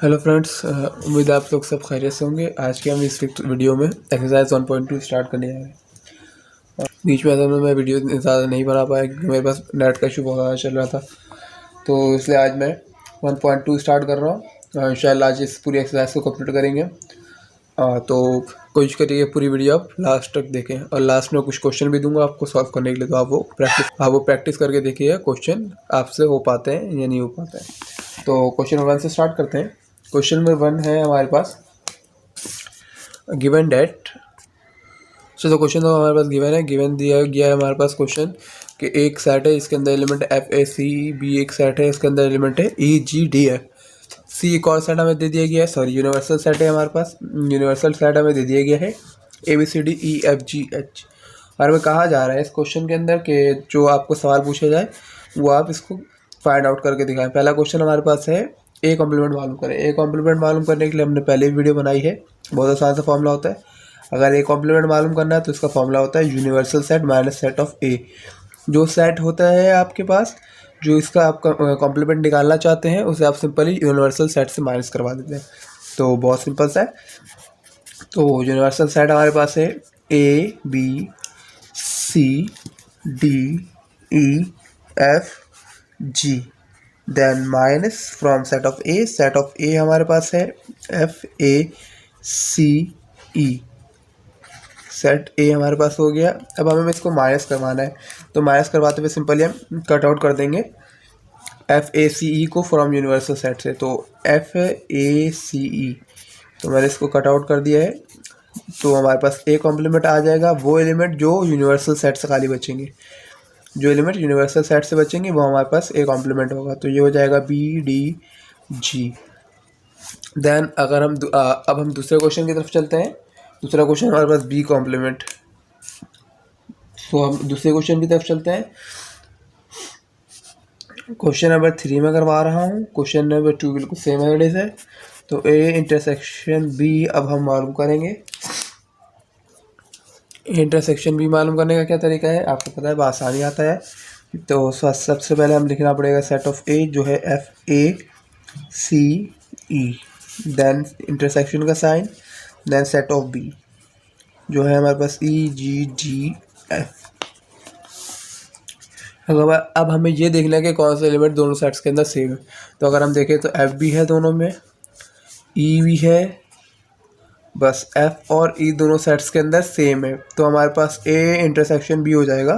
Hello friends, उम्मीद है आप लोग सब खैरियत से होंगे। आज के हम इस वीडियो में एक्सरसाइज 1.2 स्टार्ट करने जा रहे हैं। बीच में असल में मैं वीडियो ज़्यादा नहीं बना पाया क्योंकि मेरे पास नेट का इशू बहुत ज़्यादा चल रहा था, तो इसलिए आज मैं 1.2 स्टार्ट कर रहा हूँ। इंशाल्लाह आज इस पूरी एक्सरसाइज को कंप्लीट करेंगे। तो कोशिश करिए पूरी वीडियो आप लास्ट तक देखें, और लास्ट में कुछ क्वेश्चन भी दूंगा आपको सॉल्व करने के लिए, तो आप वो प्रैक्टिस करके देखिए क्वेश्चन आपसे हो पाते हैं या नहीं हो पाते हैं। तो क्वेश्चन नंबर 1 से स्टार्ट करते हैं। क्वेश्चन नंबर 1 है हमारे पास गिवन डेट। तो क्वेश्चन तो हमारे पास गिवन दिया गया है हमारे पास क्वेश्चन कि एक सेट है, इसके अंदर element F A C B, एक सेट है इसके अंदर एलिमेंट है ई जी डी एफ, सी एक और सेट हमें दे दिया गया है, सॉरी यूनिवर्सल सेट है हमारे पास, यूनिवर्सल सेट हमें दे दिया गया है A B C D E F G H. और हमें कहा जा रहा है इस क्वेश्चन के अंदर कि जो आपको सवाल पूछा जाए वो आप इसको फाइंड आउट करके दिखाएं। पहला क्वेश्चन हमारे पास है ए कॉम्प्लीमेंट मालूम करें। ए कॉम्प्लीमेंट मालूम करने के लिए हमने पहले भी वीडियो बनाई है, बहुत आसान सा फॉर्मूला होता है। अगर ए कॉम्प्लीमेंट मालूम करना है तो इसका फॉर्मूला होता है universal set minus set of A. जो सेट होता है आपके पास, जो इसका आप कॉम्प्लीमेंट निकालना चाहते हैं, उसे आप सिंपली यूनिवर्सल सेट से माइनस करवा देते हैं। तो बहुत सिंपल सा है। तो यूनिवर्सल सेट हमारे पास है A B C D E F G, then minus from set of A. Set of A हमारे पास है F A C E, set ए हमारे पास हो गया। अब हमें इसको माइनस करवाना है, तो माइनस करवाते हुए सिंपली हम कट आउट कर देंगे एफ ए सी ई को फ्रॉम यूनिवर्सल सेट से। तो एफ ए सी ई, तो मैंने इसको कट आउट कर दिया है। तो हमारे पास ए कॉम्प्लीमेंट आ जाएगा, वो एलिमेंट जो यूनिवर्सल सेट से खाली बचेंगे, जो एलिमेंट यूनिवर्सल सेट से बचेंगे वो हमारे पास ए कॉम्प्लीमेंट होगा। तो ये हो जाएगा बी डी जी। देन अगर हम अब हम दूसरे क्वेश्चन की तरफ चलते हैं। दूसरा क्वेश्चन हमारे पास बी कॉम्प्लीमेंट। तो हम दूसरे क्वेश्चन की तरफ चलते हैं। क्वेश्चन नंबर 3 में करवा रहा हूँ। क्वेश्चन नंबर 2 बिल्कुल सेम एवरेज है। तो ए इंटरसेक्शन बी अब हम मालूम करेंगे। इंटरसेक्शन बी मालूम करने का क्या तरीका है आपको पता है, आसानी आता है। तो सबसे पहले हम लिखना पड़ेगा सेट ऑफ ए जो है F A C E, then intersection का sign, then set of B जो है हमारे पास ई जी जी एफ। अब हमें ये देखना है कि कौन सा एलिमेंट दोनों सेट्स के अंदर सेम है। तो अगर हम देखें तो एफ भी है दोनों में, ई भी है, बस एफ और ई दोनों सेट्स के अंदर सेम है। तो हमारे पास ए इंटरसेक्शन बी हो जाएगा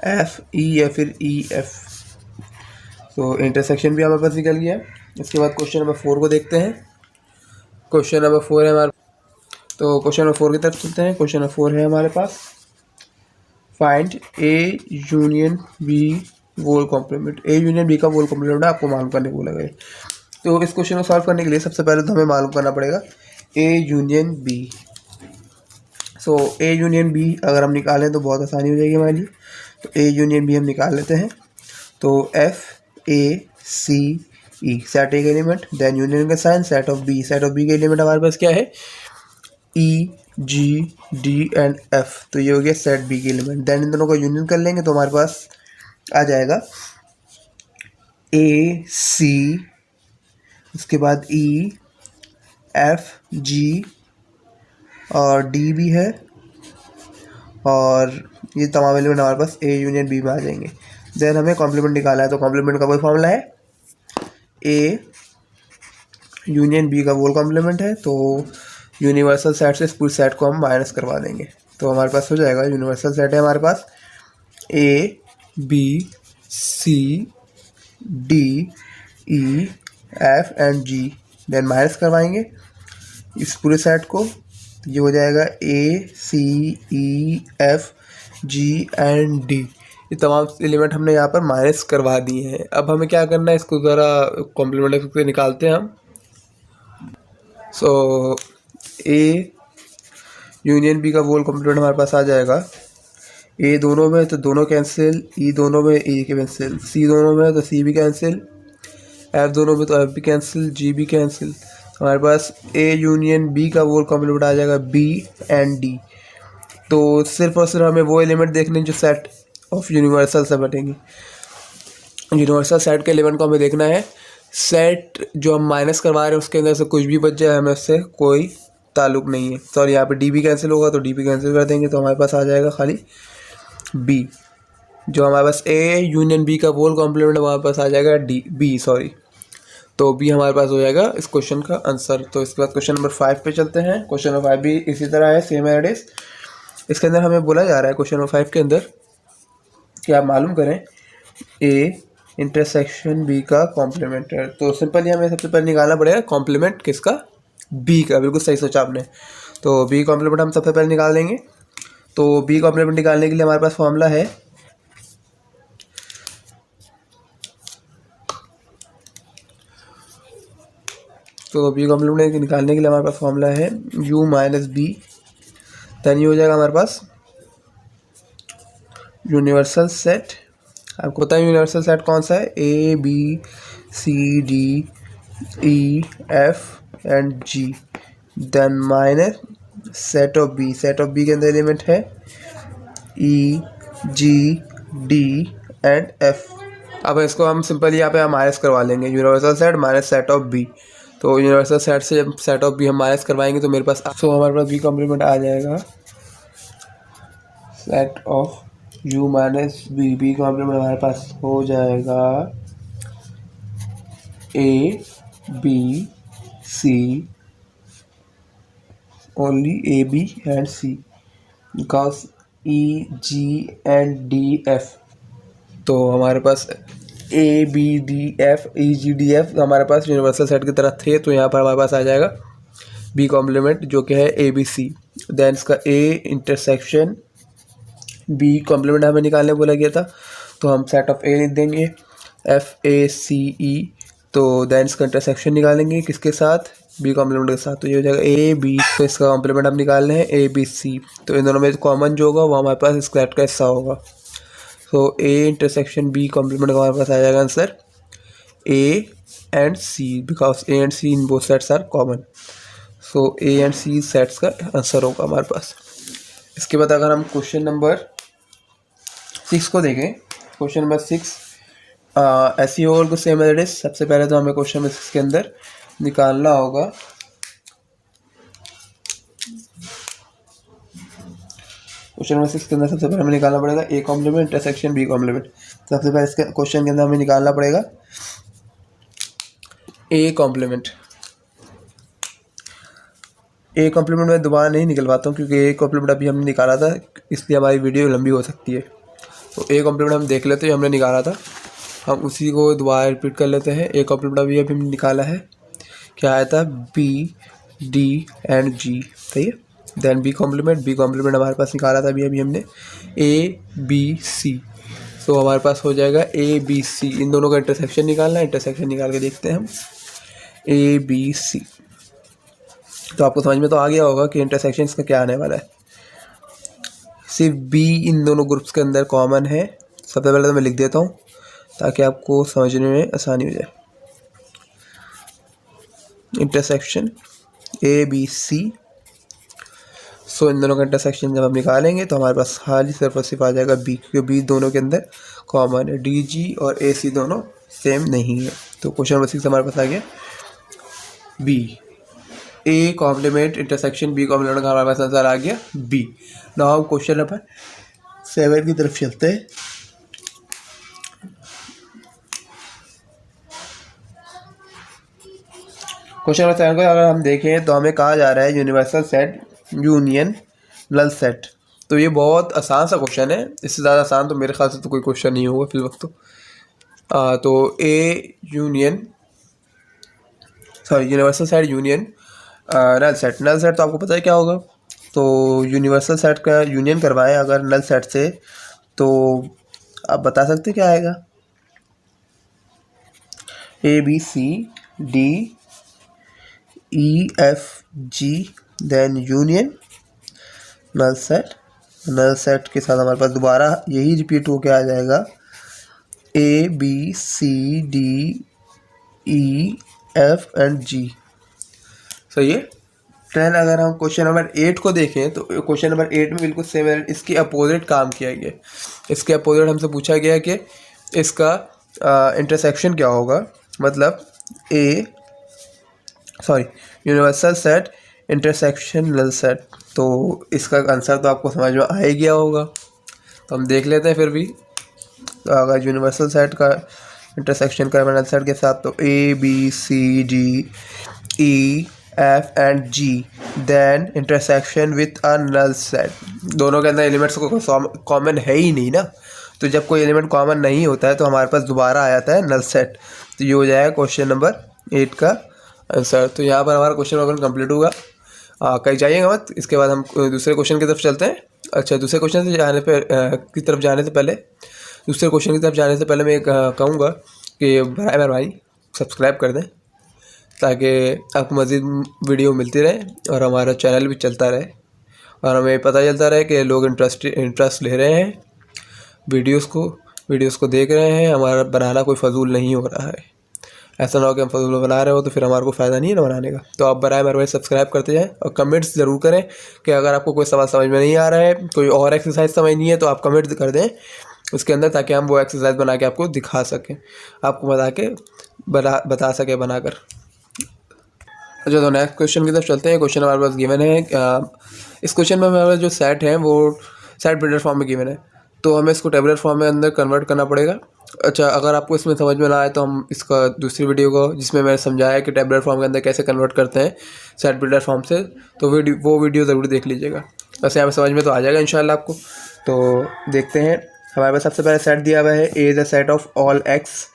एफ ई या फिर ई एफ। तो इंटरसेक्शन भी हमारे पास निकल गया। इसके बाद क्वेश्चन नंबर 4 को देखते हैं। क्वेश्चन नंबर 4 है हमारे, तो क्वेश्चन नंबर 4 की तरफ चलते हैं। क्वेश्चन नंबर 4 है हमारे पास find A union B whole complement. A union B का वोल कॉम्प्लीमेंट आपको मालूम करने को बोला गया। तो इस क्वेश्चन को सॉल्व करने के लिए सबसे पहले तो हमें मालूम करना पड़ेगा A union B. So A union B अगर हम निकालें तो बहुत आसानी हो जाएगी हमारे लिए। तो ए यूनियन बी हम निकाल लेते हैं। तो F A C E, set A का एलिमेंट, देन यूनियन का sign, set of B. Set of B का एलिमेंट हमारे पास क्या है E G D and F. तो ये हो गया सेट बी के एलिमेंट। देन इन दोनों का यूनियन कर लेंगे तो हमारे पास आ जाएगा ए सी, उसके बाद ई एफ जी और डी भी है, और ये तमाम एलिमेंट हमारे पास ए यूनियन बी में आ जाएंगे। देन हमें कॉम्प्लीमेंट निकाला है। तो कॉम्प्लीमेंट का कोई फॉर्मूला है ए यूनियन बी का वोल कॉम्प्लीमेंट है। तो यूनिवर्सल सेट से इस पूरे सेट को हम माइनस करवा देंगे। तो हमारे पास हो जाएगा यूनिवर्सल सेट है हमारे पास A B C D E F and G, then minus करवाएंगे इस पूरे सेट को। ये हो जाएगा A C E F G and D. ये तमाम एलिमेंट हमने यहाँ पर माइनस करवा दिए हैं। अब हमें क्या करना है, इसको ज़रा कॉम्प्लीमेंट से निकालते हैं हम। सो ए यूनियन बी का वोल कॉम्प्लीमेंट हमारे पास आ जाएगा। ए दोनों में तो दोनों कैंसिल, ई दोनों में ई कैंसिल, सी दोनों में तो सी भी कैंसिल, एफ दोनों में तो एफ भी कैंसिल, जी भी कैंसिल। हमारे पास ए यूनियन बी का वोल कॉम्प्लीमेंट आ जाएगा बी एंड डी। तो सिर्फ और सिर्फ हमें वो एलिमेंट देखने जो सेट ऑफ यूनिवर्सल से बटेंगे। यूनिवर्सल सेट के एलिमेंट को हमें देखना है सेट जो हम माइनस करवा रहे हैं उसके अंदर से कुछ भी बच जाए, हमें उससे कोई ताल्लुक नहीं है। सॉरी, यहाँ पे डी भी कैंसिल होगा तो डी भी कैंसिल कर देंगे, तो हमारे पास आ जाएगा खाली बी। जो हमारे पास ए यूनियन बी का होल कॉम्प्लीमेंट हमारे पास आ जाएगा डी बी, सॉरी, तो बी हमारे पास हो जाएगा इस क्वेश्चन का आंसर। तो इसके बाद क्वेश्चन नंबर 5 पे चलते हैं। क्वेश्चन नंबर 5 भी इसी तरह है, सेम एज इट इज। इसके अंदर हमें बोला जा रहा है क्वेश्चन नंबर 5 के अंदर कि आप मालूम करें ए इंटरसेक्शन बी का कॉम्प्लीमेंट है। तो सिंपली हमें सबसे पहले निकालना पड़ेगा कॉम्प्लीमेंट किसका, बी का। बिल्कुल सही सोचा आपने। तो बी कॉम्प्लीमेंट हम सबसे पहले निकाल देंगे। तो बी कॉम्प्लीमेंट निकालने के लिए हमारे पास फॉर्मूला है निकालने के लिए हमारे पास फॉर्मूला है u माइनस बी। देन ये हो जाएगा हमारे पास यूनिवर्सल सेट। आपको पता है यूनिवर्सल सेट कौन सा है, A B C D E F and G. Then minus set of B. Set of B के अंदर एलिमेंट है E G D and F. अब इसको हम सिंपली यहाँ पे हम माइनस करवा लेंगे, universal set minus set of B. तो यूनिवर्सल सेट से जब सेट ऑफ बी हम माइनस करवाएंगे तो मेरे पास हमारे पास बी कॉम्प्लीमेंट आ जाएगा set of u minus B. B complement हमारे पास हो जाएगा A B C, only A B and C, because E G and D F. तो हमारे पास A B D F E G D F हमारे पास यूनिवर्सल सेट की तरह थे, तो यहाँ पर हमारे पास आ जाएगा बी कॉम्प्लीमेंट जो कि है ए बी सी। देन इसका ए इंटरसेक्शन बी कॉम्प्लीमेंट हमें निकालने बोला गया था, तो हम सेट ऑफ ए लिख देंगे एफ ए सी ई। तो देन इसका इंटरसेक्शन निकालेंगे किसके साथ, बी कॉम्प्लीमेंट के साथ। तो ये हो जाएगा ए बी। तो इसका कॉम्प्लीमेंट हम निकाल रहे हैं ए बी सी। तो इन दोनों में कॉमन जो होगा वो हमारे पास स्क्वायर का हिस्सा होगा। तो ए इंटरसेक्शन बी कॉम्प्लीमेंट का हमारे पास आ जाएगा answer A and C, because A and C in both sets are common. So A and C sets का आंसर होगा हमारे पास। इसके बाद अगर हम क्वेश्चन नंबर 6 को देखें, क्वेश्चन नंबर 6 ऐसी होगा को सेम एज इट इज। सबसे पहले तो हमें क्वेश्चन नंबर 6 के अंदर निकालना होगा क्वेश्चन नंबर 6 के अंदर सबसे पहले हमें निकालना पड़ेगा A complement intersection B complement. सबसे पहले इसके क्वेश्चन के अंदर हमें निकालना पड़ेगा ए कॉम्प्लीमेंट। ए कॉम्प्लीमेंट मैं दोबारा नहीं निकलवाता हूँ क्योंकि ए कॉम्प्लीमेंट अभी हमने निकाला था, इसलिए हमारी वीडियो लंबी हो सकती है। तो ए कॉम्प्लीमेंट हम देख लेते हैं, हमने निकाला था, हम उसी को दोबारा रिपीट कर लेते हैं। ए कॉम्प्लीमेंट अभी हमने निकाला है, क्या आया था, बी डी एंड जी, सही है। देन बी कॉम्प्लीमेंट हमारे पास निकाला था अभी हमने ए बी सी। तो हमारे पास हो जाएगा ए बी सी। इन दोनों का इंटरसेक्शन निकालना है, इंटरसेक्शन निकाल के देखते हैं हम ए बी सी। तो आपको समझ में तो आ गया होगा कि इंटरसेक्शन इसका क्या आने वाला है। सिर्फ बी इन दोनों ग्रुप्स के अंदर कॉमन है। सबसे पहले तो मैं लिख देता हूँ ताकि आपको समझने में आसानी हो जाए। इंटरसेक्शन ए बी सी। सो इन दोनों का इंटरसेक्शन जब हम निकालेंगे तो हमारे पास खाली सिर्फ आ जाएगा बी, क्योंकि बी दोनों के अंदर कॉमन है। डी जी और ए सी दोनों सेम नहीं है। तो क्वेश्चन नंबर 6 हमारे पास आ गया B. A complement intersection B complement का हमारे पास आंसर आ गया बी। नाउ हम क्वेश्चन नंबर 7 की तरफ चलते हैं। क्वेश्चन नंबर 7 को अगर हम देखें तो हमें कहा जा रहा है universal set union null set. तो ये बहुत आसान सा क्वेश्चन है, इससे ज़्यादा आसान तो मेरे ख्याल से तो कोई क्वेश्चन नहीं होगा फिल वक्त। तो a universal set union null set. Null set तो आपको पता है क्या होगा। तो यूनिवर्सल सेट का यूनियन करवाएं अगर नल सेट से, तो आप बता सकते क्या आएगा, A B C D E F G, then union null set. Null set के साथ हमारे पास दोबारा यही रिपीट होके आ जाएगा A B C D E F and G, सही है। देन अगर हम क्वेश्चन नंबर 8 को देखें तो क्वेश्चन नंबर 8 में बिल्कुल सेम है, इसके अपोजिट काम किया गया। इसके अपोजिट हमसे पूछा गया कि इसका इंटरसेक्शन क्या होगा। मतलब A sorry universal set intersection null set. तो इसका आंसर तो आपको समझ में आ ही गया होगा, तो हम देख लेते हैं फिर भी। तो अगर यूनिवर्सल सेट का इंटरसेक्शन करना नल सेट के साथ, तो A B C D E F and G then intersection with a null set. दोनों के अंदर एलिमेंट्स को कॉमन है ही नहीं ना, तो जब कोई एलिमेंट कॉमन नहीं होता है तो हमारे पास दोबारा आ जाता है नल सेट। तो ये हो जाएगा क्वेश्चन नंबर 8 का आंसर। तो यहाँ पर हमारा क्वेश्चन अगर कंप्लीट हुआ। कहीं जाइएगा मत, इसके बाद हम दूसरे क्वेश्चन की तरफ चलते हैं। अच्छा, दूसरे क्वेश्चन से जाने पर की तरफ जाने से पहले दूसरे क्वेश्चन की तरफ जाने से पहले मैं कहूँगा कि भाई सब्सक्राइब कर दें, ताकि आपको मज़ीद वीडियो मिलती रहे और हमारा चैनल भी चलता रहे और हमें पता चलता रहे कि लोग इंटरेस्ट ले रहे हैं वीडियोस को देख रहे हैं। हमारा बनाना कोई फजूल नहीं हो रहा है। ऐसा ना हो कि हम फजूल बना रहे हो तो फिर हमारे को फ़ायदा नहीं है ना बनाने का। तो आप बराए मेरे सब्सक्राइब करते जाएँ और कमेंट्स ज़रूर करें कि अगर आपको कोई सवाल समझ में नहीं आ रहा है, कोई और एक्सरसाइज समझ नहीं है, तो आप कमेंट्स कर दें उसके अंदर, ताकि हम वो एक्सरसाइज बना के आपको दिखा सकें, आपको बता सकें बनाकर। अच्छा, तो नेक्स्ट क्वेश्चन की तरफ चलते हैं। क्वेश्चन हमारे पास गिवन है। इस क्वेश्चन में हमारे पास जो सेट है वो सेट बिल्डर फॉर्म में गिवन है, तो हमें इसको टेबुलर फॉर्म में अंदर कन्वर्ट करना पड़ेगा। अच्छा, अगर आपको इसमें समझ में ना आए तो हम इसका दूसरी वीडियो को, जिसमें मैंने समझाया कि टेबुलर फॉर्म के अंदर कैसे कन्वर्ट करते हैं सेट बिल्डर फॉर्म से, तो वो वीडियो ज़रूर देख लीजिएगा। वैसे यहाँ पर समझ में तो आ जाएगा इंशाल्लाह आपको। तो देखते हैं। हमारे पास सबसे पहले सेट दिया हुआ है, A is a set of all X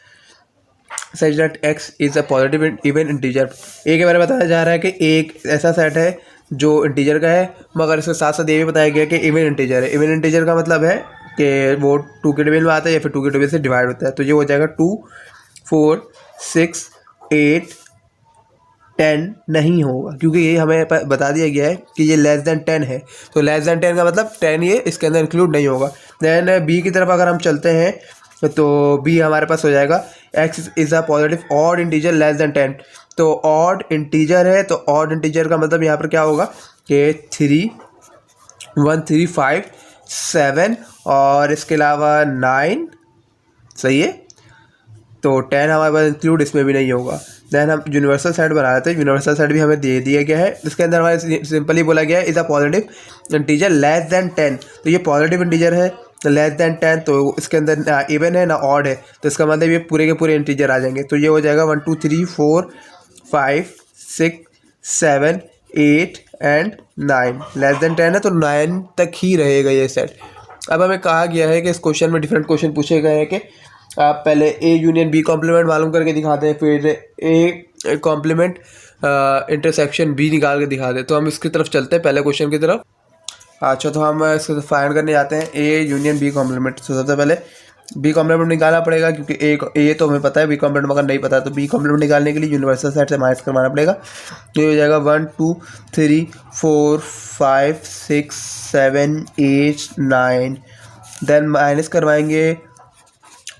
such that X is a positive even integer. A के बारे में बताया जा रहा है कि एक ऐसा सेट है जो इंटीजर का है, मगर इसके साथ साथ ये भी बताया गया कि इवन इंटीजर है। इवन इंटीजर का मतलब है कि वो 2 के टेबल में आता है या फिर 2 के टेबल से डिवाइड होता है। तो ये हो जाएगा 2 4 6 8 10 नहीं होगा, क्योंकि ये हमें बता दिया गया है कि ये लेस दैन 10 है। तो लेस दैन 10 का मतलब 10 ये इसके अंदर इंक्लूड नहीं होगा। दैन बी की तरफ अगर हम चलते हैं तो बी हमारे पास हो जाएगा x is a positive odd integer less than 10। तो ऑड इंटीजर है, तो ऑड इंटीजर का मतलब यहाँ पर क्या होगा कि 3 1 3 5 7 और इसके अलावा 9, सही है। तो 10 हमारे पास इंक्लूड इसमें भी नहीं होगा। दैन हम यूनिवर्सल सेट बना रहे थे, यूनिवर्सल सेट भी हमें दे दिया गया है। इसके अंदर हमारे सिंपली बोला गया है is a positive integer less than 10। तो ये पॉजिटिव इंटीजर है तो लेस दैन 10, तो इसके अंदर ना इवन है ना ऑड है, तो इसका मतलब ये पूरे के पूरे इंटीजर आ जाएंगे। तो ये हो जाएगा 1 2 3 4 5 6 7 8 एंड 9। लेस दैन 10 है तो 9 तक ही रहेगा ये सेट। अब हमें कहा गया है कि इस क्वेश्चन में डिफरेंट क्वेश्चन पूछे गए हैं कि आप पहले ए यूनियन बी कॉम्प्लीमेंट मालूम करके दिखाते हैं, फिर ए कॉम्प्लीमेंट इंटरसेक्शन बी निकाल के दिखाते हैं। तो हम इसकी तरफ चलते हैं पहले क्वेश्चन की तरफ। अच्छा, तो हम इसको फाइंड करने जाते हैं ए यूनियन बी कॉम्प्लीमेंट। तो सबसे पहले बी कॉम्प्लीमेंट निकालना पड़ेगा, क्योंकि ए तो हमें पता है, बी कॉम्प्लीमेंट मगर नहीं पता। तो बी कॉम्प्लीमेंट निकालने के लिए यूनिवर्सल सेट से माइनस करवाना पड़ेगा। तो ये हो जाएगा 1 2 3 4 5 6 7 8 9। देन माइनस करवाएंगे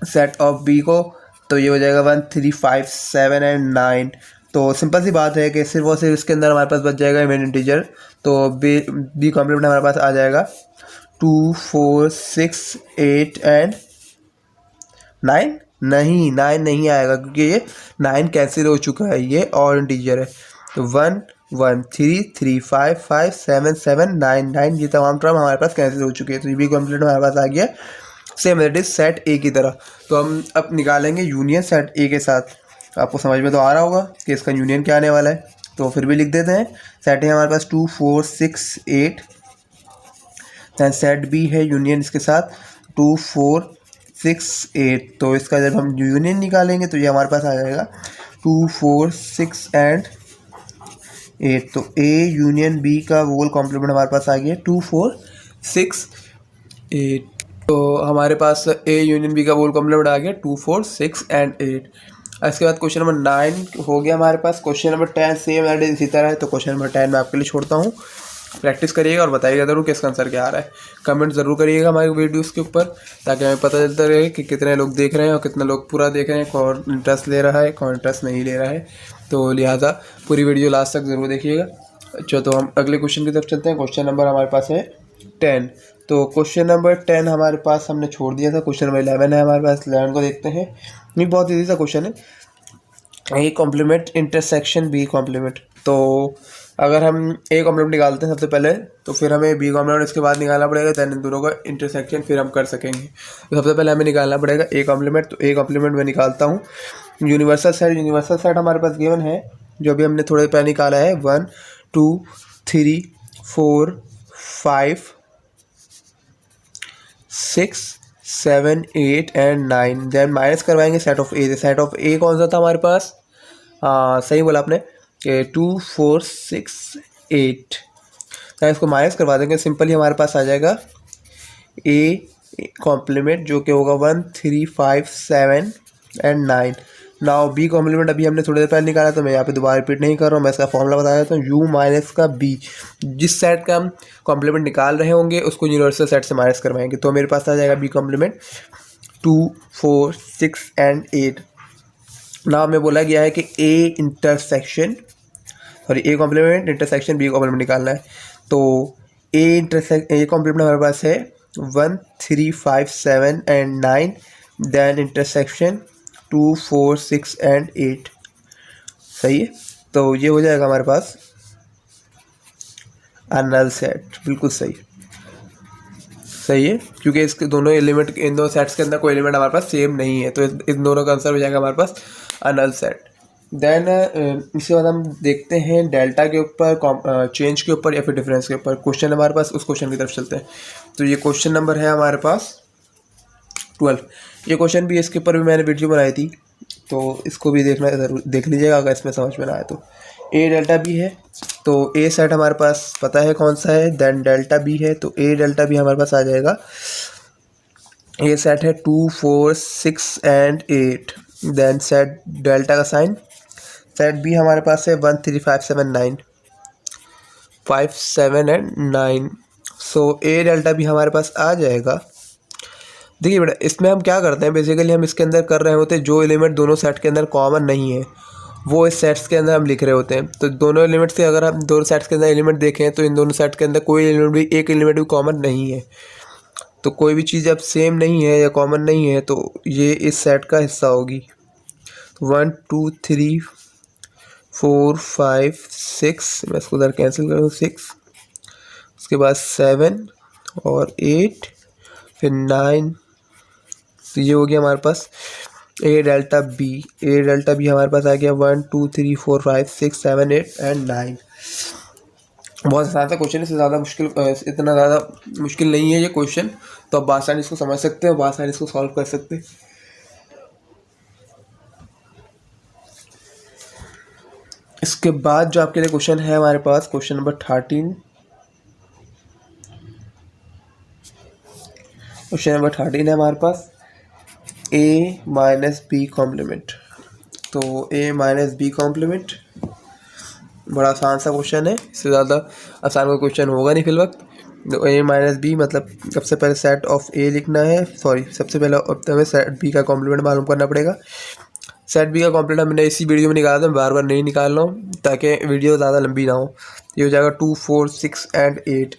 सेट ऑफ बी को, तो ये हो जाएगा 1 3 5 7 एंड 9। तो सिंपल सी बात है कि सिर्फ और सिर्फ इसके अंदर हमारे पास बच जाएगा इवन इंटीजर। तो बी कॉम्प्लीमेंट हमारे पास आ जाएगा 2 4 6 8 एंड 9। नहीं, 9 नहीं आएगा, क्योंकि ये 9 कैंसिल हो चुका है, ये और इंटीजर है। तो 1 1 3 3 5 5 7 7 9 9 ये तमाम टर्म हमारे पास कैंसिल हो चुके हैं। तो ये बी कॉम्प्लीमेंट हमारे पास आ गया सेम इट इज सेट ए की तरह। तो हम अब निकालेंगे यूनियन सेट ए के साथ। आपको समझ में तो आ रहा होगा कि इसका यूनियन क्या आने वाला है, तो फिर भी लिख देते हैं। सेट ए हमारे पास 2 4 6 8। दैन सेट बी है यूनियन इसके साथ 2 4 6 8। तो इसका जब हम यूनियन निकालेंगे तो ये हमारे पास आ जाएगा 2 4 6 एंड 8। तो ए यूनियन बी का होल कॉम्प्लीमेंट हमारे पास आ गया 2 4 6 8। तो हमारे पास ए यूनियन बी का होल कॉम्प्लीमेंट आ गया 2 4 6 एंड 8। इसके बाद क्वेश्चन नंबर 9 हो गया हमारे पास। क्वेश्चन नंबर 10 सेम एंड इसी तरह है। तो क्वेश्चन नंबर 10 मैं आपके लिए छोड़ता हूँ, प्रैक्टिस करिएगा और बताइएगा ज़रूर कि इसका आंसर क्या आ रहा है। कमेंट ज़रूर करिएगा हमारे वीडियोस के ऊपर, ताकि हमें पता चलता रहे कि कितने लोग देख रहे हैं और कितने लोग पूरा देख रहे हैं, कौन इंटरेस्ट ले रहा है कौन इंटरेस्ट नहीं ले रहा है। तो लिहाजा पूरी वीडियो लास्ट तक ज़रूर देखिएगा। अच्छा, तो हम अगले क्वेश्चन की तरफ चलते हैं। क्वेश्चन नंबर हमारे पास है 10। तो क्वेश्चन नंबर 10 हमारे पास हमने छोड़ दिया था। क्वेश्चन नंबर 11 है हमारे पास। 11 को देखते हैं। ये बहुत ईजी सा क्वेश्चन है। A complement intersection B complement. तो अगर हम ए कॉम्प्लीमेंट निकालते हैं सबसे पहले, तो फिर हमें बी कॉम्प्लीमेंट इसके बाद निकालना पड़ेगा, दैन इन दोनों का इंटरसेक्शन फिर हम कर सकेंगे। तो सबसे पहले हमें निकालना पड़ेगा ए कॉम्प्लीमेंट। तो ए कॉम्प्लीमेंट मैं निकालता हूँ। यूनिवर्सल सेट हमारे पास गिवन है, जो भी हमने थोड़े पहले निकाला है, 1 2 3 4 5 6 7 8 एंड 9। देन माइनस करवाएंगे set of A. Set of A कौन सा था हमारे पास? सही बोला आपने कि 2 4 6 8। तो इसको माइनस करवा देंगे, सिंपली हमारे पास आ जाएगा ए कॉम्प्लीमेंट, जो कि होगा 1 3 5 7 एंड 9। नाउ बी कॉम्प्लीमेंट अभी हमने थोड़ी देर पहले निकाला, तो मैं यहाँ पे दोबारा रिपीट नहीं कर रहा हूँ, मैं इसका फॉर्मूला बता देता हूँ। यू माइनस का बी, जिस सेट का हम कॉम्प्लीमेंट निकाल रहे होंगे उसको यूनिवर्सल सेट से माइनस करवाएंगे, तो मेरे पास आ जाएगा बी कॉम्प्लीमेंट 2 4 6 एंड 8। नाउ में बोला गया है कि A complement intersection B complement निकालना है। तो ए कॉम्प्लीमेंट हमारे पास है 1 3 5 7 एंड 9, देन इंटरसेक्शन 2 4 6 एंड 8। सही है, तो ये हो जाएगा हमारे पास नल सेट। बिल्कुल सही है, क्योंकि इसके दोनों एलिमेंट, इन दोनों सेट्स के अंदर कोई एलिमेंट हमारे पास सेम नहीं है, तो इन दोनों का आंसर हो जाएगा हमारे पास नल सेट। देन इसके बाद हम देखते हैं डेल्टा के ऊपर, चेंज के ऊपर या फिर डिफरेंस के ऊपर क्वेश्चन हमारे पास, उस क्वेश्चन की तरफ चलते हैं। तो ये क्वेश्चन नंबर है हमारे पास 12। ये क्वेश्चन भी, इसके ऊपर भी मैंने वीडियो बनाई थी, तो इसको भी देखना ज़रूर देख लीजिएगा अगर इसमें समझ में ना आए तो। ए डेल्टा बी है, तो ए सेट हमारे पास पता है कौन सा है, देन डेल्टा बी है, तो ए डेल्टा बी हमारे पास आ जाएगा। ए सेट है 2 4 6 एंड 8। देन सेट डेल्टा का साइन, सेट बी हमारे पास है 1 3 5 7 9 5 7 and 9। So A delta B हमारे पास आ जाएगा। देखिए बेटा, इसमें हम क्या करते हैं, बेसिकली हम इसके अंदर कर रहे होते हैं जो एलिमेंट दोनों सेट के अंदर कॉमन नहीं है वो इस सेट्स के अंदर हम लिख रहे होते हैं। तो दोनों एलिमेंट्स के, अगर हम दोनों सेट्स के अंदर एलिमेंट देखें तो इन दोनों सेट के अंदर कोई एलिमेंट भी, एक एलिमेंट भी कॉमन नहीं है। तो कोई भी चीज़ अब सेम नहीं है या कॉमन नहीं है तो ये इस सेट का हिस्सा होगी। 1 2 3 4 5 6, मैं इसको उधर कैंसिल कर दूँ, 6, उसके बाद 7 और 8, फिर 9। तो ये हो गया हमारे पास ए डेल्टा बी। ए डेल्टा बी हमारे पास आ गया 1 2 3 4 5 6 7 8 एंड 9। बहुत आसान सा क्वेश्चन है, इससे ज़्यादा मुश्किल, इतना ज़्यादा मुश्किल नहीं है ये क्वेश्चन, तो आप आसानी इसको समझ सकते हैं, आसानी इसको सॉल्व कर सकते हैं। इसके बाद जो आपके लिए क्वेश्चन है हमारे पास, क्वेश्चन नंबर 13। क्वेश्चन नंबर 13 है हमारे पास ए माइनस बी कॉम्प्लीमेंट। तो ए माइनस बी कॉम्प्लीमेंट बड़ा आसान सा क्वेश्चन है, इससे ज़्यादा आसान कोई क्वेश्चन होगा नहीं फिल वक्त। तो ए माइनस बी मतलब सबसे पहले सेट ऑफ ए लिखना है, सबसे पहले हमें सेट बी का कॉम्प्लीमेंट मालूम करना पड़ेगा। सेट बी का कॉम्प्लीमेंट हमने इसी वीडियो में निकाला था, मैं बार बार नहीं निकाल रहा हूँ ताकि वीडियो ज़्यादा लंबी ना हो। ये हो जाएगा 2 4 6 एंड 8,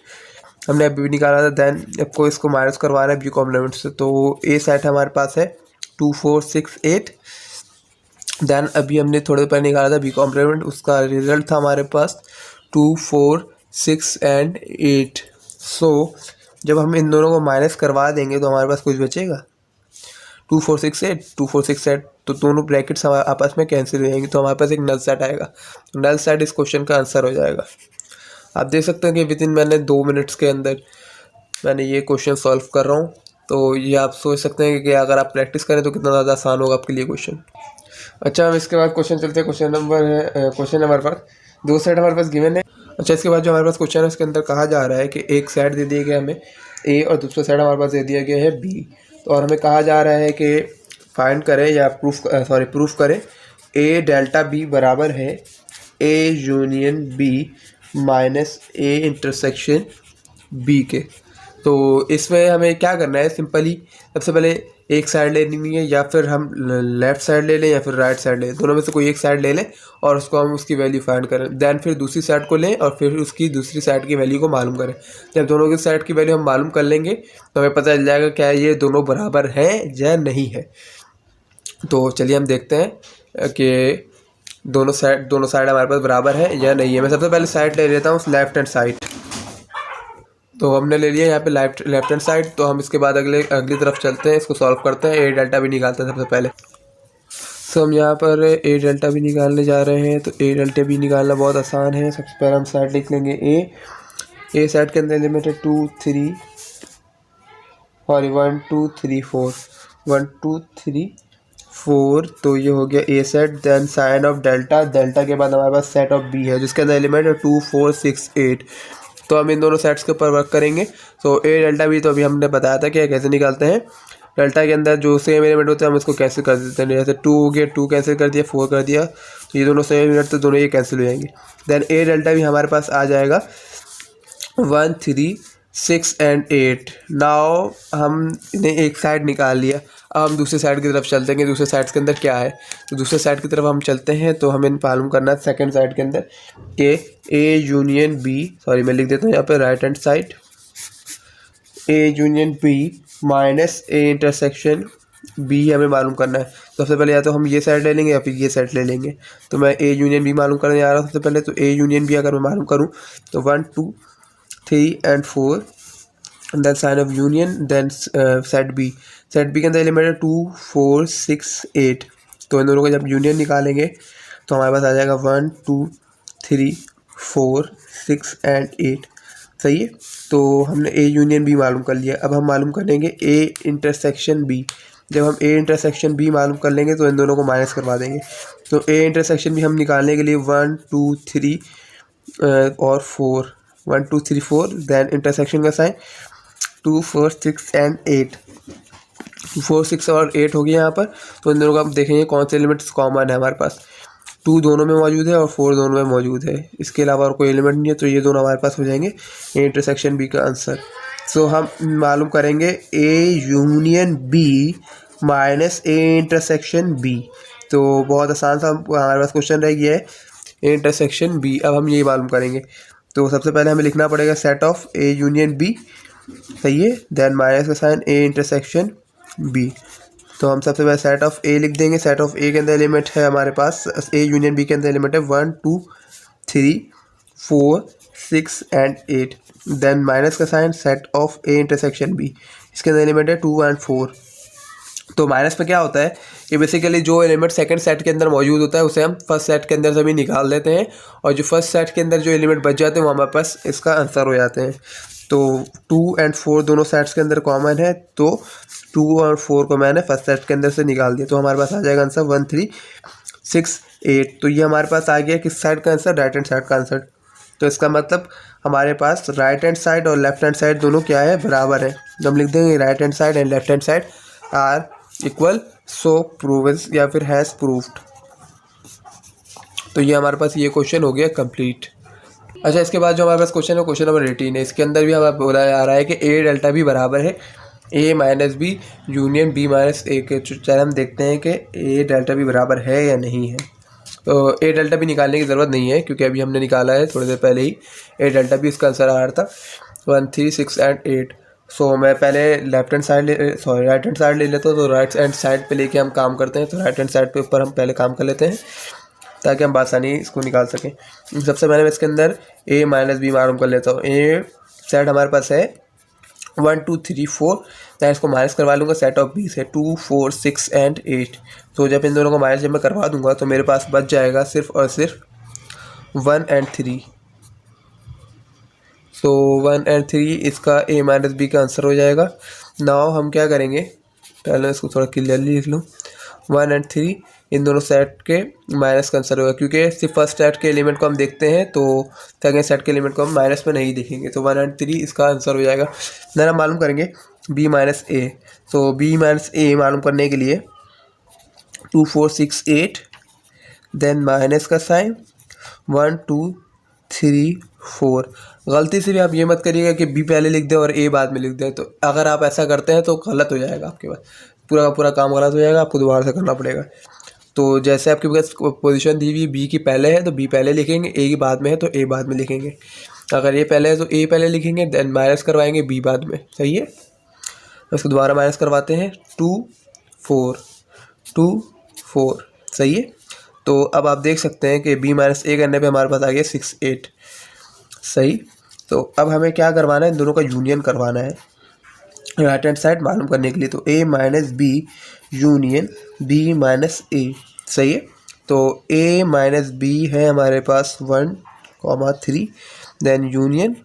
हमने अभी भी निकाला था। देन आपको इसको माइनस करवाना है बी कॉम्प्लीमेंट से, तो ए सेट हमारे पास है 2 4 6 8। देन अभी हमने थोड़े पहले निकाला था बी कॉम्प्लीमेंट, उसका रिजल्ट था हमारे पास 2 4 6 एंड 8। सो जब हम इन दोनों को माइनस करवा देंगे तो हमारे पास कुछ बचेगा, 2 4 6 8 2 4 6 8, तो दोनों ब्रैकेट्स आपस में कैंसिल हो जाएंगे, तो हमारे पास एक नल सेट आएगा। नल सेट इस क्वेश्चन का आंसर हो जाएगा। आप देख सकते हैं कि विद इन मैंने 2 मिनट्स के अंदर मैंने ये क्वेश्चन सॉल्व कर रहा हूँ, तो ये आप सोच सकते हैं कि अगर आप प्रैक्टिस करें तो कितना ज़्यादा आसान होगा आपके लिए क्वेश्चन। अच्छा, हम इसके बाद क्वेश्चन चलते हैं। क्वेश्चन नंबर पर 2 सेट हमारे पास गिवन है। अच्छा, इसके बाद जो हमारे पास क्वेश्चन है उसके अंदर कहा जा रहा है कि एक सेट दे दिया गया हमें ए और दूसरा सेट हमारे पास दे दिया गया है बी, तो और हमें कहा जा रहा है कि फाइंड करें या प्रूफ करें ए डेल्टा बी बराबर है A union B minus A intersection B के। तो इसमें हमें क्या करना है, सिंपली सबसे पहले एक साइड लेनी है, या फिर हम लेफ़्ट साइड ले लें या फिर राइट साइड लें, दोनों में से कोई एक साइड ले लें और उसको हम उसकी वैल्यू फाइंड करें। देन फिर दूसरी साइड को लें और फिर उसकी दूसरी साइड की वैल्यू को मालूम करें। जब दोनों की साइड की वैल्यू हम मालूम कर लेंगे तो हमें पता चल जाएगा क्या ये दोनों बराबर हैं या नहीं है। तो चलिए हम देखते हैं कि दोनों साइड हमारे पास बराबर है या नहीं है। मैं सबसे पहले साइड ले लेता हूँ लेफ्ट हैंड साइड। तो हमने ले लिया यहाँ पे लेफ्ट हैंड साइड। तो हम इसके बाद अगली तरफ चलते हैं, इसको सॉल्व करते हैं। ए डेल्टा भी निकालते हैं सबसे पहले। तो हम यहाँ पर ए डेल्टा भी निकालने जा रहे हैं। तो ए डेल्टा भी निकालना बहुत आसान है। सबसे पहले हम साइड लिख लेंगे ए साइड के अंदर एलिमेंट है 2 3 और 1 2 3 4 1 2 3 4। तो ये हो गया A set. Then sign of delta के बाद हमारे पास सेट ऑफ बी है जिसके अंदर एलिमेंट है 2 4 6 8। तो हम इन दोनों सेट्स के ऊपर वर्क करेंगे। तो ए डेल्टा भी तो अभी हमने बताया था कि कैसे निकालते हैं। डेल्टा के अंदर जो सेम एलिमेंट होते हैं हम इसको कैंसिल कर देते हैं। जैसे 2 हो गया, 2 कैंसिल कर दिया, 4 कर दिया, तो ये दोनों सेम एलिमेंट तो दोनों ये कैंसिल हो जाएंगे। देन ए डेल्टा भी हमारे पास आ जाएगा 1 3 6 एंड 8। नाउ हमने एक साइड निकाल लिया। अब हम दूसरी साइड की तरफ चलते हैं। दूसरे साइड के अंदर क्या है, तो दूसरे साइड की तरफ हम चलते हैं। तो हमें मालूम करना है सेकंड साइड के अंदर कि ए यूनियन बी, सॉरी मैं लिख देता हूँ यहाँ पे right hand side, A union B minus A intersection B हमें मालूम करना है। सबसे पहले या तो हम ये साइड ले लेंगे या फिर ये साइड ले लेंगे। तो मैं ए यूनियन बी मालूम करने जा रहा हूँ सबसे पहले। तो ए यूनियन बी अगर मैं मालूम करूँ तो 1 2 3 and 4, then sign of union, then set B के अंदर एलिमेंट है 2 4 6 8। तो इन दोनों को जब यूनियन निकालेंगे तो हमारे पास आ जाएगा 1 2 3 4 6 एंड 8। सही है। तो हमने ए यूनियन बी मालूम कर लिया। अब हम मालूम करेंगे ए इंटरसेक्शन बी। जब हम ए इंटरसेक्शन बी मालूम कर लेंगे तो इन दोनों को माइनस करवा देंगे। तो ए इंटरसेक्शन बी हम निकालने के लिए 1 2 3 और 4, 1 2 3 4, देन इंटरसेक्शन का साइन 2 4 6 एंड 8। 4 6 और 8 हो गया यहाँ पर। तो इन दोनों का हम देखेंगे कौन से एलिमेंट्स कॉमन है हमारे पास। 2 दोनों में मौजूद है और 4 दोनों में मौजूद है। इसके अलावा और कोई एलिमेंट नहीं है। तो ये दोनों हमारे पास हो जाएंगे ए इंटरसेक्शन बी का आंसर। सो हम मालूम करेंगे A union B minus A intersection B. तो बहुत आसान सा हमारे पास क्वेश्चन रह गया है ए इंटरसेक्शन बी। अब हम ये मालूम करेंगे। तो सबसे पहले हमें लिखना पड़ेगा set of A union B, सही है, देन माइनस का साइन ए इंटरसेक्शन बी। तो हम सबसे पहले सेट ऑफ ए लिख देंगे। सेट ऑफ ए के अंदर एलिमेंट है हमारे पास, ए यूनियन बी के अंदर एलिमेंट है 1 2 3 4 6 एंड 8। देन माइनस का sign set of A intersection B, इसके अंदर एलिमेंट है 2 एंड 4। तो माइनस में क्या होता है कि बेसिकली जो एलिमेंट सेकंड सेट के अंदर मौजूद होता है उसे हम फर्स्ट सेट के अंदर से भी निकाल देते हैं, और जो फर्स्ट सेट के अंदर जो एलिमेंट बच जाते हैं वो हमारे पास इसका आंसर हो जाते हैं। तो 2 एंड 4 दोनों सेट्स के अंदर कॉमन है। तो 2 और 4 को मैंने फर्स्ट सेट के अंदर से निकाल दिया। तो हमारे पास आ जाएगा आंसर 1 3 6 8। तो ये हमारे पास आ गया किस साइड का आंसर, राइट हैंड साइड का आंसर। तो इसका मतलब हमारे पास राइट हैंड साइड और लेफ्ट हैंड साइड दोनों क्या है, बराबर है। तो हम लिख देंगे right hand side and left hand side are equal, so proved या फिर हैज़ प्रूव्ड। तो ये हमारे पास ये क्वेश्चन हो गया कंप्लीट। अच्छा, इसके बाद जो हमारे पास क्वेश्चन है क्वेश्चन नंबर 18 है। इसके अंदर भी हमें बोला जा रहा है कि ए डेल्टा भी बराबर है A minus B union B minus A के। चलिए हम देखते हैं कि ए डेल्टा भी बराबर है या नहीं है। तो ए डेल्टा भी निकालने की ज़रूरत नहीं है क्योंकि अभी हमने निकाला है थोड़ी देर पहले ही। ए डेल्टा भी इसका आंसर आ रहा था 1 3 6 एंड 8। सो मैं पहले राइट हैंड साइड ले लेता हूँ। तो राइट हैंड साइड पे लेके हम काम करते हैं। तो राइट हैंड साइड पे ऊपर हम पहले काम कर लेते हैं ताकि हम आसानी इसको निकाल सकें। सबसे पहले मैं इसके अंदर ए माइनस बी मालूम कर लेता हूँ। ए सेट हमारे पास है 1 2 3 4, मैं इसको माइनस करवा लूँगा सेट ऑफ बी से 2 4 6 एंड 8। तो जब इन दोनों को माइनस जब मैं करवा दूंगा तो मेरे पास बच जाएगा सिर्फ और सिर्फ 1 एंड 3। सो 1 एंड 3 इसका ए माइनस बी का आंसर हो जाएगा। नाउ हम क्या करेंगे, पहले इसको थोड़ा क्लियरली लिख लूँ। 1 एंड 3 इन दोनों सेट के माइनस का आंसर होगा क्योंकि सिर्फ फर्स्ट सेट के एलिमेंट को हम देखते हैं तो सेकंड सेट के एलिमेंट को हम माइनस में नहीं देखेंगे। तो 1 एंड 3 इसका आंसर हो जाएगा। देन हम मालूम करेंगे बी माइनस ए। तो बी माइनस ए मालूम करने के लिए 2 4 6 8, देन माइनस का साइन 1 2 3 4। गलती से भी आप ये मत करिएगा कि बी पहले लिख दें और ए बाद में लिख दें। तो अगर आप ऐसा करते हैं तो गलत हो जाएगा, आपके पास पूरा का पूरा काम गलत हो जाएगा, आपको दोबारा से करना पड़ेगा। तो जैसे आपके पास पोजीशन दी हुई बी की पहले है तो बी पहले लिखेंगे, ए की बाद में है तो ए बाद में लिखेंगे। अगर ये पहले है तो ए पहले लिखेंगे, देन माइनस करवाएंगे बी बाद में। सही है। इसको दोबारा माइनस करवाते हैं 2 4 2 4। सही है। तो अब आप देख सकते हैं कि b माइनस ए करने पे हमारे पास आ गया 6 8। सही। तो अब हमें क्या करवाना है, इन दोनों का यूनियन करवाना है राइट हैंड साइड मालूम करने के लिए। तो a minus B union b minus A. सही है। तो a माइनस बी है हमारे पास 1,3, then union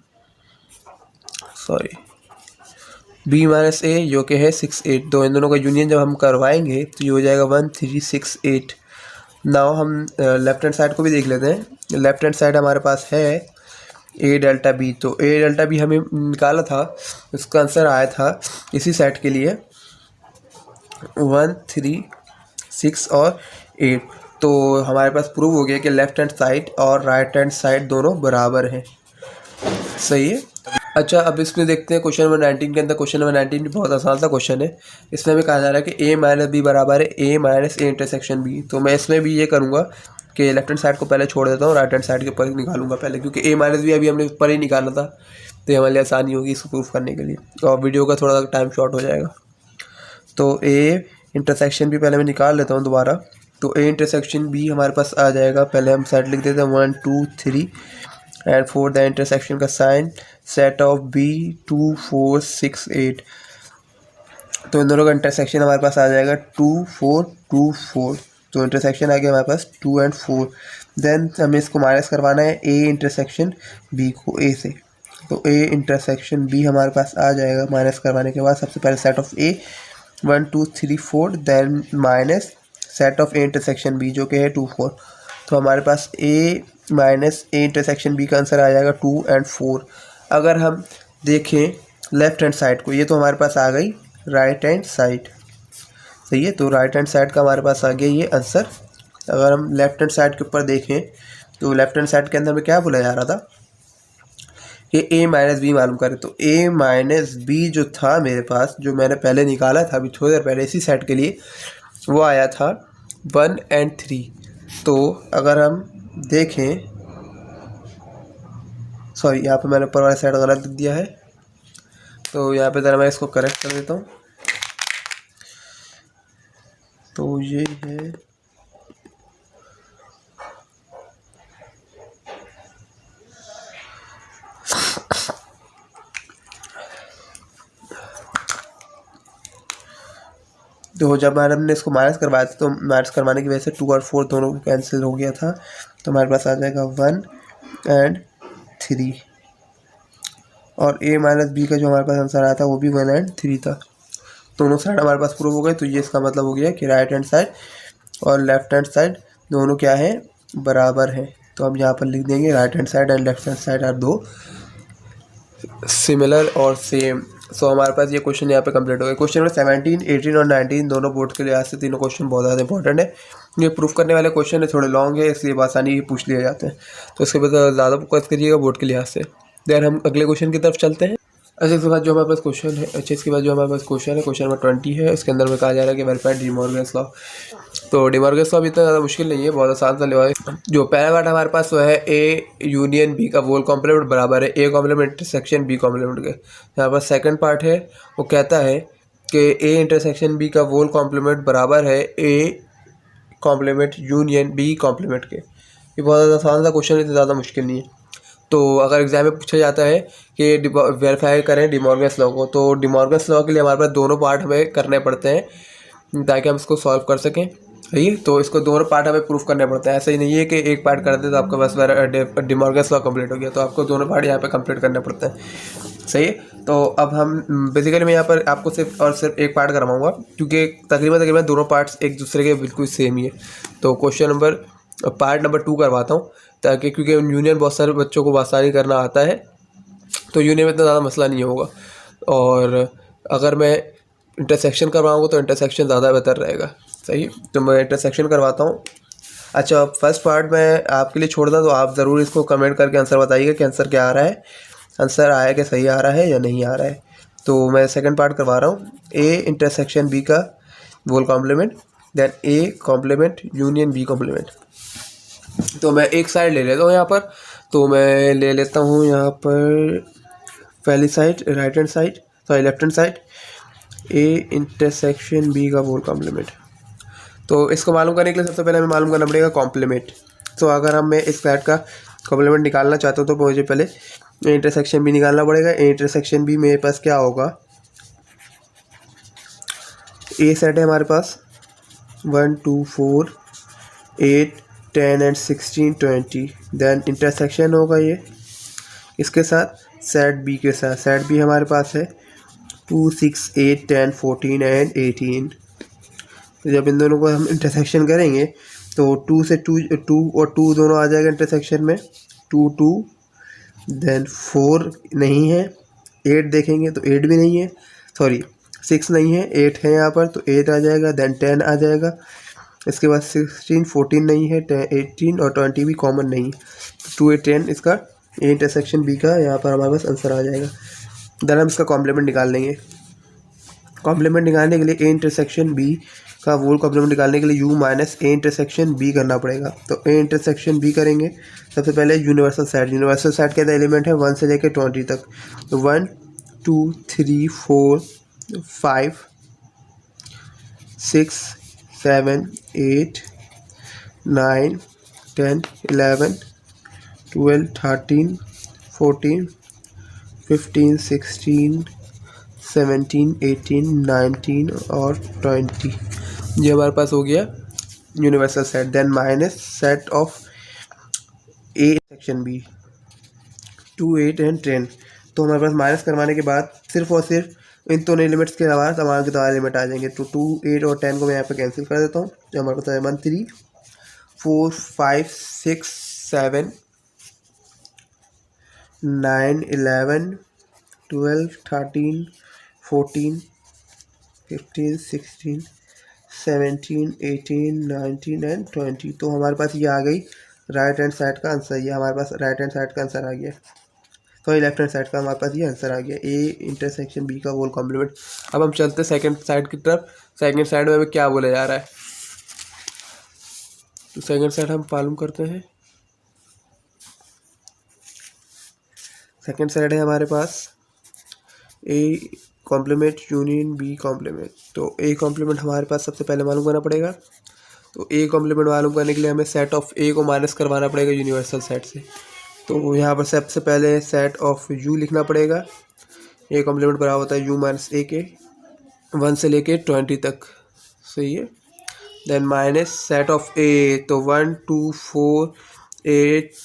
b minus A जो कि है 6 8। तो इन दोनों का यूनियन जब हम करवाएंगे तो ये हो जाएगा 1 3 6 8। नाउ हम लेफ्ट हैंड साइड को भी देख लेते हैं। लेफ्ट हैंड साइड हमारे पास है a डेल्टा b। तो a डेल्टा b हमें निकाला था, उसका आंसर आया था इसी सेट के लिए 1 3 6 और 8। तो हमारे पास प्रूव हो गया कि लेफ्ट हैंड साइड और राइट हैंड साइड दोनों बराबर हैं। सही है। अच्छा, अब इसमें देखते हैं क्वेश्चन नंबर 19 के अंदर। क्वेश्चन नंबर 19 भी बहुत आसान सा क्वेश्चन है। इसमें हमें कहा जा रहा है कि a माइनस बी बराबर है a माइनस ए इंटरसेक्शन b। तो मैं इसमें भी ये करूँगा कि लेफ्ट हैंड साइड को पहले छोड़ देता हूँ, राइट हैंड साइड के ऊपर निकालूंगा पहले, क्योंकि a माइनस बी अभी हमने ऊपर ही निकाला था, तो ये हमारे लिए आसानी होगी इसको प्रूफ करने के लिए और वीडियो का थोड़ा सा टाइम शॉर्ट हो जाएगा। तो a इंटरसेक्शन भी पहले मैं निकाल लेता हूँ दोबारा। तो a इंटरसेक्शन b हमारे पास आ जाएगा, पहले हम साइड लिख देते हैं 1 2 3 एंड 4 द इंटरसेक्शन का साइन सेट ऑफ b 2 4 6 8। तो इन दोनों का इंटरसेक्शन हमारे पास आ जाएगा 2 4 2 4। तो इंटरसेक्शन आ गया हमारे पास 2 एंड 4। देन हमें इसको माइनस करवाना है a इंटरसेक्शन b को a से। तो a इंटरसेक्शन b हमारे पास आ जाएगा माइनस करवाने के बाद। सबसे पहले set of a 1 2 3 4, then minus set of a intersection b जो कि है 2 4। तो हमारे पास a माइनस ए इंटरसेक्शन b का आंसर आ जाएगा 2 एंड 4। अगर हम देखें लेफ्ट हैंड साइड को, ये तो हमारे पास आ गई राइट हैंड साइड। सही है। तो राइट हैंड साइड का हमारे पास आ गया ये आंसर। अगर हम लेफ्ट हैंड साइड के ऊपर देखें तो लेफ्ट हैंड साइड के अंदर हमें क्या बोला जा रहा था कि a माइनस बी मालूम करें। तो a माइनस बी जो था मेरे पास, जो मैंने पहले निकाला था अभी थोड़ी देर पहले इसी सेट के लिए, वो आया था 1 एंड 3। तो अगर हम देखें, सॉरी यहाँ पे मैंने ऊपर वाला साइड गलत लिख दिया है, तो यहाँ पे ज़रा मैं इसको करेक्ट कर देता हूँ। तो ये है तो जब हमने इसको माइनस करवाया था तो माइनस करवाने की वजह से 2 और 4 दोनों कैंसिल हो गया था। तो हमारे पास आ जाएगा 1 एंड 3। और a माइनस बी का जो हमारे पास आंसर आया था वो भी 1 एंड 3 था। दोनों साइड हमारे पास प्रूव हो गए। तो ये इसका मतलब हो गया कि राइट हैंड साइड और लेफ्ट हैंड साइड दोनों क्या है, बराबर है। तो हम यहाँ पर लिख देंगे right hand side and left hand side are too similar और सेम। सो हमारे पास ये क्वेश्चन यहाँ पे कंप्लीट हो गया। क्वेश्चन नंबर 17 18 और 19 दोनों बोर्ड के लिहाज से तीनों क्वेश्चन बहुत ज़्यादा इंपॉर्टेंट है। ये प्रूफ करने वाले क्वेश्चन है, थोड़े लॉन्ग है, इसलिए आसानी पूछ लिए जाते हैं। तो इसके बाद ज़्यादा फोकस करिएगा बोर्ड के लिहाज से। देन हम अगले क्वेश्चन की तरफ चलते हैं। अच्छा, इसके बाद जो हमारे पास क्वेश्चन है क्वेश्चन नंबर 20 है। इसके अंदर में कहा जा रहा है कि वेरीफाइड डिमॉर्गन्स लॉ। तो डिमॉर्गन्स लॉ भी इतना ज़्यादा मुश्किल नहीं है, बहुत आसान सा लॉ है। जो पहला पार्ट हमारे पास वो है ए यूनियन बी का वोल कॉम्प्लीमेंट बराबर है A complement intersection B complement के। यहाँ पर सेकंड पार्ट है, वो कहता है कि ए इंटरसेक्शन बी का वोल कॉम्प्लीमेंट बराबर है A complement union B complement के। ये बहुत ज़्यादा आसान सा क्वेश्चन है, इतना ज़्यादा मुश्किल नहीं है। तो अगर एग्जाम में पूछा जाता है कि वेरीफाई करें डिमॉर्गन्स लॉ को, तो डिमॉर्गन्स लॉ के लिए हमारे पास दोनों पार्ट हमें करने पड़ते हैं ताकि हम इसको सॉल्व कर सकें। सही है। तो इसको दोनों पार्ट हमें प्रूफ करने पड़ते हैं। ऐसा ही नहीं है कि एक पार्ट कर दे तो आपका बस डिमॉर्गन्स लॉ कंप्लीट हो गया। तो आपको दोनों पार्ट यहाँ पे कंप्लीट करने पड़ते हैं। सही है। तो अब हम बेसिकली मैं यहाँ पर आपको सिर्फ एक पार्ट करवाऊँगा, क्योंकि तकरीबन दोनों पार्ट्स एक दूसरे के बिल्कुल सेम ही है। तो पार्ट नंबर 2 करवाता हूँ, ताकि क्योंकि यूनियन बहुत सारे बच्चों को आसानी करना आता है, तो यूनियन में इतना ज़्यादा मसला नहीं होगा। और अगर मैं इंटरसेक्शन करवाऊँगा तो इंटरसेक्शन ज़्यादा बेहतर रहेगा। सही। तो मैं इंटरसेक्शन करवाता हूँ। अच्छा, फर्स्ट पार्ट मैं आपके लिए छोड़ दूँ, तो आप ज़रूर इसको कमेंट करके आंसर बताइएगा कि आंसर क्या आ रहा है, आंसर आया कि सही आ रहा है या नहीं आ रहा है। तो मैं सेकेंड पार्ट करवा रहा हूँ, ए इंटरसेक्शन बी का whole complement, then A complement union B complement. तो मैं एक साइड ले लेता हूँ यहाँ पर। तो मैं ले लेता हूँ यहाँ पर पहली side right hand side, sorry left hand side, A intersection B का वोल कॉम्प्लीमेंट। तो इसको मालूम करने के लिए सबसे पहले हमें मालूम करना पड़ेगा कॉम्प्लीमेंट। तो अगर हम मैं इस सेट का कॉम्प्लीमेंट निकालना चाहता हूँ तो मुझे पहले इंटरसेक्शन भी निकालना पड़ेगा। इंटरसेक्शन भी मेरे पास क्या होगा, ए सेट है हमारे पास 1 2 4 8 10 एंड 16 20, देन इंटरसेक्शन होगा ये इसके साथ सेट बी के साथ। सेट बी हमारे पास है 2 6 8 10 14 एंड 18। तो जब इन दोनों को हम इंटरसेक्शन करेंगे तो 2 से 2 2 और 2 दोनों आ जाएगा इंटरसेक्शन में, 2 2, देन 4 नहीं है, 8 देखेंगे तो 8 भी नहीं है, सॉरी 6 नहीं है, 8 है यहाँ पर तो 8 आ जाएगा, देन 10 आ जाएगा। इसके बाद 16 14 नहीं है, 18 और 20 भी कॉमन नहीं, 2 8 10 इसका ए इंटरसेक्शन बी का यहाँ पर हमारे पास आंसर आ जाएगा। देन हम इसका कॉम्प्लीमेंट निकाल लेंगे। कॉम्प्लीमेंट निकालने के लिए ए इंटरसेक्शन बी का वोल कॉम्प्लीमेंट निकालने के लिए U minus A intersection B करना पड़ेगा। तो ए इंटरसेक्शन बी करेंगे सबसे पहले यूनिवर्सल सेट। यूनिवर्सल सेट के अंदर एलिमेंट है 1 से लेकर 20 तक। तो 1 2 3 4 5 6 7 8 9 10 11 12 13 14 15 16 17 18 19 और 20, ये हमारे पास हो गया universal set. Then minus set of A section B 2 8 and 10। तो हमारे पास माइनस करवाने के बाद सिर्फ और सिर्फ इन दोनों एलिमेंट्स के अलावा तमाम के तमाम एलिमेंट आ जाएंगे। तो 2 8 और 10 को मैं यहाँ पे कैंसिल कर देता हूँ। तो हमारे पास 1 3 4 5 6 7 9 11 12 13 14 15 16 17 18 19 एंड 20। तो हमारे पास ये आ गई राइट हैंड साइड का आंसर। ये हमारे पास राइट हैंड साइड का आंसर आ गया, तो लेफ्ट हैंड साइड का हमारे पास ये आंसर आ गया, ए इंटरसेक्शन बी का वोल कॉम्प्लीमेंट। अब हम चलते हैं सेकंड साइड की तरफ। सेकंड साइड में हमें क्या बोला जा रहा है, तो सेकंड साइड हम मालूम करते हैं। सेकंड साइड है हमारे पास A complement union B complement. तो ए कॉम्प्लीमेंट हमारे पास सबसे पहले मालूम करना पड़ेगा। तो ए कॉम्प्लीमेंट मालूम करने के लिए हमें सेट ऑफ ए को माइनस करवाना पड़ेगा यूनिवर्सल सेट से। तो यहाँ पर सबसे पहले सेट ऑफ यू लिखना पड़ेगा। ए कॉम्प्लीमेंट बराबर होता है यू माइनस ए के 1 से लेके 20 तक, सही है। देन माइनस सेट ऑफ ए, तो 1 2 4 8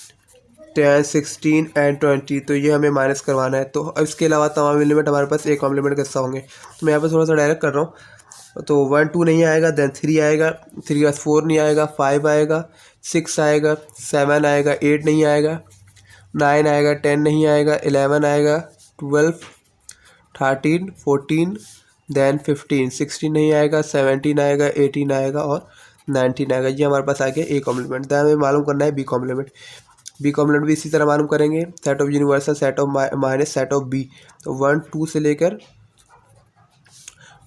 10 16 एंड 20, तो ये हमें माइनस करवाना है। तो अब इसके अलावा तमाम एलिमेंट हमारे पास ए कॉम्प्लीमेंट के हिस्सा होंगे। तो मैं यहाँ पर थोड़ा सा डायरेक्ट कर रहा हूँ। तो 1 2 नहीं आएगा, देन 3 आएगा, 3 के बाद 4 नहीं आएगा, 5 आएगा, 6 आएगा, 7 आएगा, 8 नहीं आएगा, 9 आएगा, 10 नहीं आएगा, 11 आएगा, 12 13 14 देन 15 16 नहीं आएगा, 17 आएगा, 18 आएगा और 19 आएगा। ये हमारे पास आ गया ए कॉम्प्लीमेंट। देन हमें मालूम करना है बी कॉम्प्लीमेंट। बी कॉम्प्लीमेंट भी इसी तरह मालूम करेंगे, set of universal set of minus set of B. तो 1 2 से लेकर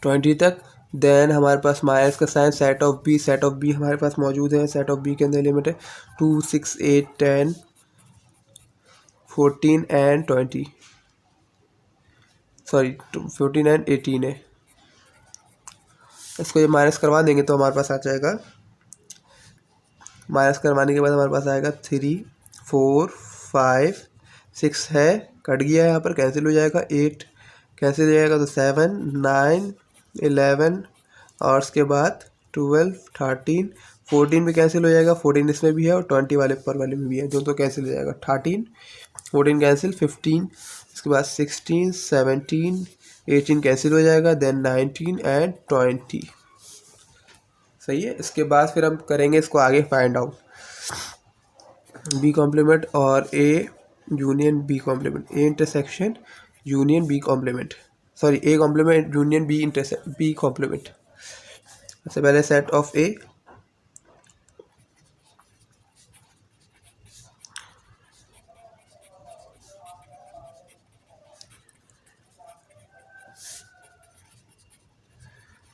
20 तक। देन हमारे पास माइनस का sign set of B. Set of B हमारे पास मौजूद है। सेट ऑफ बी के अंदर एलिमेंट है 2 6 8 10 14 एंड 20, सॉरी 14 एंड 18 है। इसको ये माइनस करवा देंगे तो हमारे पास आ जाएगा, माइनस करवाने के बाद हमारे पास आएगा 3 4 5 6 है, कट गया है यहाँ पर, कैंसिल हो जाएगा, 8 कैंसिल हो जाएगा, तो 7 9 11 और उसके बाद 12 13 14 भी कैंसिल हो जाएगा, 14 इसमें भी है और 20 वाले पर वाले में भी है, दोनों तो कैंसिल हो जाएगा, 13 14 कैंसिल, 15 उसके बाद 16 17 18 कैंसिल हो जाएगा, देन 19 एंड 20, सही है। इसके बाद फिर हम करेंगे इसको आगे फाइंड आउट, बी कॉम्प्लीमेंट और A union B complement, A intersection union B complement, sorry A complement union B B complement. सबसे पहले set of A,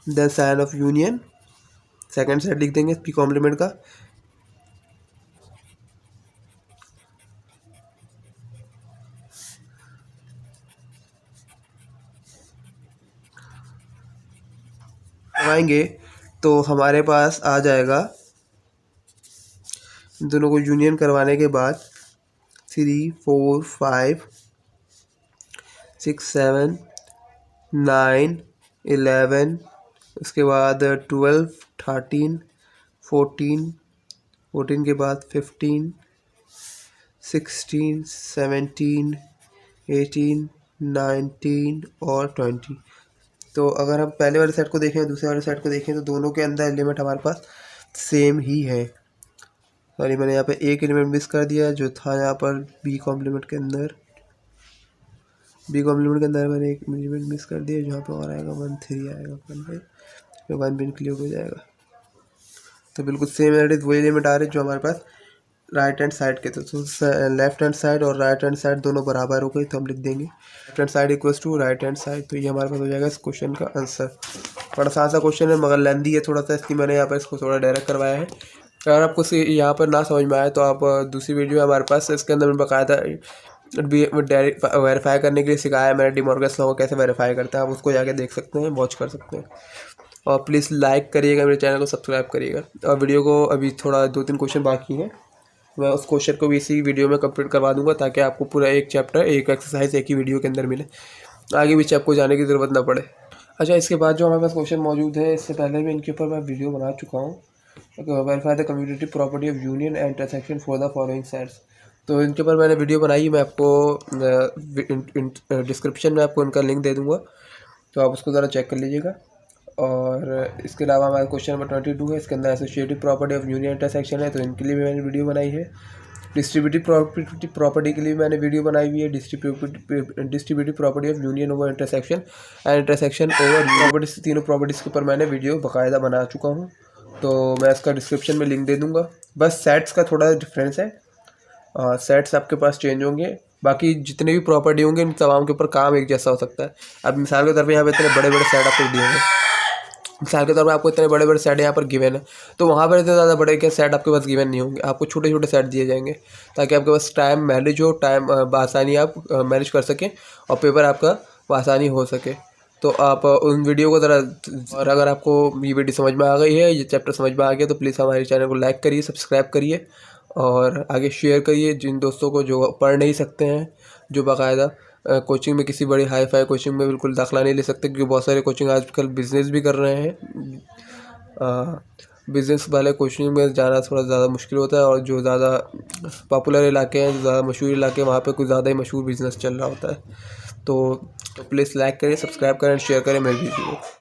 then sign of union, second set लिख देंगे बी कॉम्प्लीमेंट का, आएंगे तो हमारे पास आ जाएगा दोनों को यूनियन करवाने के बाद 3 4 5 6 7 9 11, उसके बाद 12 13 14 के बाद 15 16 17 18 19 और 20। तो अगर हम पहले वाले सेट को देखें दूसरे वाले सेट को देखें तो दोनों के अंदर एलिमेंट हमारे पास सेम ही है। सॉरी, मैंने यहाँ पे एक एलिमेंट मिस कर दिया जो था यहाँ पर बी कॉम्प्लीमेंट के अंदर। मैंने एक एलिमेंट मिस कर दिया, जहाँ पे और आएगा 1 3 आएगा 1 पे 1 भी इंक्लूड हो जाएगा। तो बिल्कुल सेम एडिट वही एलिमेंट आ रहे हैं जो हमारे पास राइट हैंड साइड के थे। तो लेफ्ट हैंड साइड और राइट हैंड साइड दोनों बराबर हो गई, तो हम लिख देंगे left hand side equals to right hand side. तो ये हमारे पास हो जाएगा इस क्वेश्चन का आंसर। थोड़ा सा क्वेश्चन है मगर लेंदी है थोड़ा सा, इसलिए मैंने यहाँ पर इसको थोड़ा डायरेक्ट करवाया है। अगर आपको यहाँ पर ना समझ में आए तो आप दूसरी वीडियो हमारे पास, इसके अंदर मैं बकायदा डायरेक्ट वेरीफाई करने के लिए सिखाया है मैंने, डिमॉर्गन्स लॉ को कैसे वेरीफाई करता है, आप उसको जाके देख सकते हैं, वॉच कर सकते हैं। और प्लीज़ लाइक करिएगा, मेरे चैनल को सब्सक्राइब करिएगा। और वीडियो को अभी थोड़ा 2-3 क्वेश्चन बाकी हैं, मैं उस क्वेश्चन को भी इसी वीडियो में कंप्लीट करवा दूंगा ताकि आपको पूरा एक चैप्टर एक एक्सरसाइज एक ही वीडियो के अंदर मिले, आगे पीछे आपको जाने की ज़रूरत ना पड़े। अच्छा, इसके बाद जो हमारे पास क्वेश्चन मौजूद है, इससे पहले भी इनके ऊपर मैं वीडियो बना चुका हूँ। Verify the commutative property of union and intersection for the following sets. तो इनके ऊपर मैंने वीडियो बनाई, मैं आपको डिस्क्रिप्शन में आपको इनका लिंक दे दूँगा, तो आप उसको ज़रा चेक कर लीजिएगा। और इसके अलावा हमारा क्वेश्चन नंबर 22 है, इसके अंदर associative property of union intersection है, तो इनके लिए भी मैंने वीडियो बनाई है। डिस्ट्रीब्यूटिव प्रॉपर्टी के लिए मैंने वीडियो बनाई हुई है, distributive property of union over intersection and intersection over properties, तीनों प्रॉपर्टीज़ के ऊपर मैंने वीडियो बाकायदा बना चुका हूँ, तो मैं इसका डिस्क्रिप्शन में लिंक दे दूँगा। बस सेट्स का थोड़ा डिफरेंस है, सेट्स आपके पास चेंज होंगे, बाकी जितने भी प्रॉपर्टी होंगे इन तमाम के ऊपर काम एक जैसा हो सकता है। अब मिसाल के तौर पर यहाँ पे इतने बड़े बड़े सेट आपको दिए हैं, मिसाल के तौर पर आपको इतने बड़े बड़े सेट यहाँ पर गिवन है, तो वहाँ पर इतने ज़्यादा बड़े के सेट आपके पास गिवन नहीं होंगे, आपको छोटे छोटे सेट दिए जाएंगे ताकि आपके पास टाइम मैनेज हो, टाइम आसानी आप मैनेज कर सकें और पेपर आपका आसानी हो सके। तो आप उन वीडियो को ज़रा, और अगर आपको ये वीडियो समझ में आ गई है, ये चैप्टर समझ में आ गया, तो प्लीज़ हमारे चैनल को लाइक करिए, सब्सक्राइब करिए और आगे शेयर करिए जिन दोस्तों को जो पढ़ नहीं सकते हैं, जो बाकायदा कोचिंग में किसी बड़ी हाई फाई कोचिंग में बिल्कुल दाखिला नहीं ले सकते, क्योंकि बहुत सारे कोचिंग आजकल बिज़नेस भी कर रहे हैं। बिज़नेस वाले कोचिंग में जाना थोड़ा ज़्यादा मुश्किल होता है, और जो ज़्यादा पॉपुलर इलाके हैं, जो ज़्यादा मशहूर इलाके हैं, वहाँ पे कुछ ज़्यादा ही मशहूर बिज़नेस चल रहा होता है। तो प्लीज़ लाइक करें, सब्सक्राइब करें, शेयर करें मेरी वीडियो को।